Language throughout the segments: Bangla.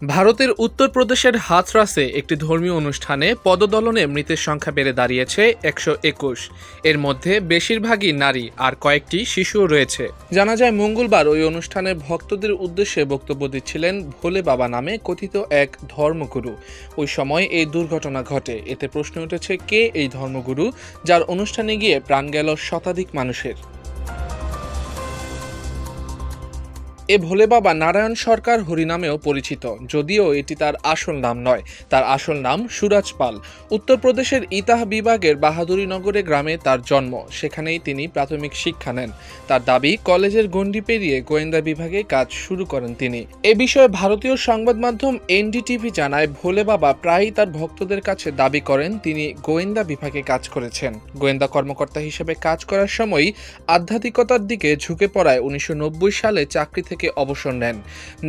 ভারতের উত্তরপ্রদেশের হাথরাসে একটি ধর্মীয় অনুষ্ঠানে পদদলনে মৃতের সংখ্যা বেড়ে দাঁড়িয়েছে ১২১। এর মধ্যে বেশিরভাগই নারী আর কয়েকটি শিশুও রয়েছে। জানা যায় মঙ্গলবার ওই অনুষ্ঠানে ভক্তদের উদ্দেশ্যে বক্তব্য দিচ্ছিলেন ভোলে বাবা নামে কথিত এক ধর্মগুরু। ওই সময় এই দুর্ঘটনা ঘটে। এতে প্রশ্ন উঠেছে, কে এই ধর্মগুরু যার অনুষ্ঠানে গিয়ে প্রাণ গেল শতাধিক মানুষের। এ ভোলে বাবা নারায়ণ সরকার হরিনামেও পরিচিত, যদিও এটি তার আসল নাম নয়। তার আসল নাম সুরাজ পাল। উত্তরপ্রদেশের ইতাহ বিভাগের বাহাদুরীনগরে গ্রামে তার জন্ম। সেখানেই তিনি প্রাথমিক শিক্ষা নেন। তার দাবি, কলেজের গণ্ডি পেরিয়ে গোয়েন্দা বিভাগে কাজ শুরু করেন তিনি। এ বিষয়ে ভারতীয় সংবাদ মাধ্যম এনডিটিভি জানায়, ভোলে বাবা প্রায়ই তার ভক্তদের কাছে দাবি করেন তিনি গোয়েন্দা বিভাগে কাজ করেছেন। গোয়েন্দা কর্মকর্তা হিসেবে কাজ করার সময়ই আধ্যাত্মিকতার দিকে ঝুঁকে পড়ায় ১৯৯০ সালে চাকরি থেকে অবসর নেন।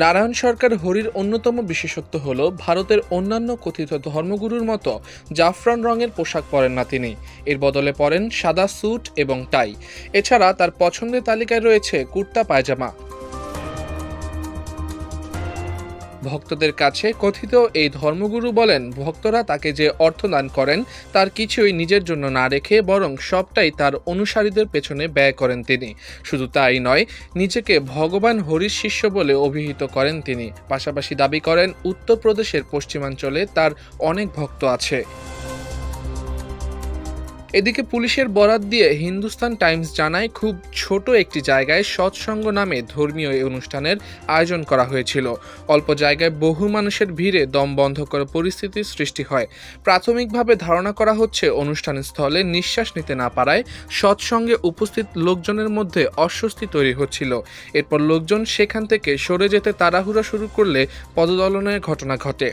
নারায়ণ সরকার হরির অন্যতম বিশেষত্ব হল ভারতের অন্যান্য কথিত ধর্মগুরুর মতো জাফরান রঙের পোশাক পরেন না তিনি। এর বদলে পরেন সাদা স্যুট এবং টাই। এছাড়া তার পছন্দের তালিকায় রয়েছে কুর্তা পায়জামা। ভক্তদের কাছে কথিত এই ধর্মগুরু বলেন, ভক্তরা তাকে যে অর্থ দান করেন তার কিছুই নিজের জন্য না রেখে বরং সবটাই তার অনুসারীদের পেছনে ব্যয় করেন তিনি। শুধু তাই নয়, নিজেকে ভগবান হরির শিষ্য বলে অভিহিত করেন তিনি। পাশাপাশি দাবি করেন উত্তরপ্রদেশের পশ্চিমাঞ্চলে তার অনেক ভক্ত আছে। এদিকে পুলিশের বরাত দিয়ে হিন্দুস্তান টাইমস জানায়, খুব ছোট একটি জায়গায় সৎসঙ্গ নামে ধর্মীয় এই অনুষ্ঠানের আয়োজন করা হয়েছিল। অল্প জায়গায় বহু মানুষের ভিড়ে দম বন্ধ করা পরিস্থিতির সৃষ্টি হয়। প্রাথমিকভাবে ধারণা করা হচ্ছে, অনুষ্ঠানের স্থলে নিঃশ্বাস নিতে না পারায় সৎসঙ্গে উপস্থিত লোকজনের মধ্যে অস্বস্তি তৈরি হচ্ছিল। এরপর লোকজন সেখান থেকে সরে যেতে তাড়াহুড়া শুরু করলে পদদলনের ঘটনা ঘটে।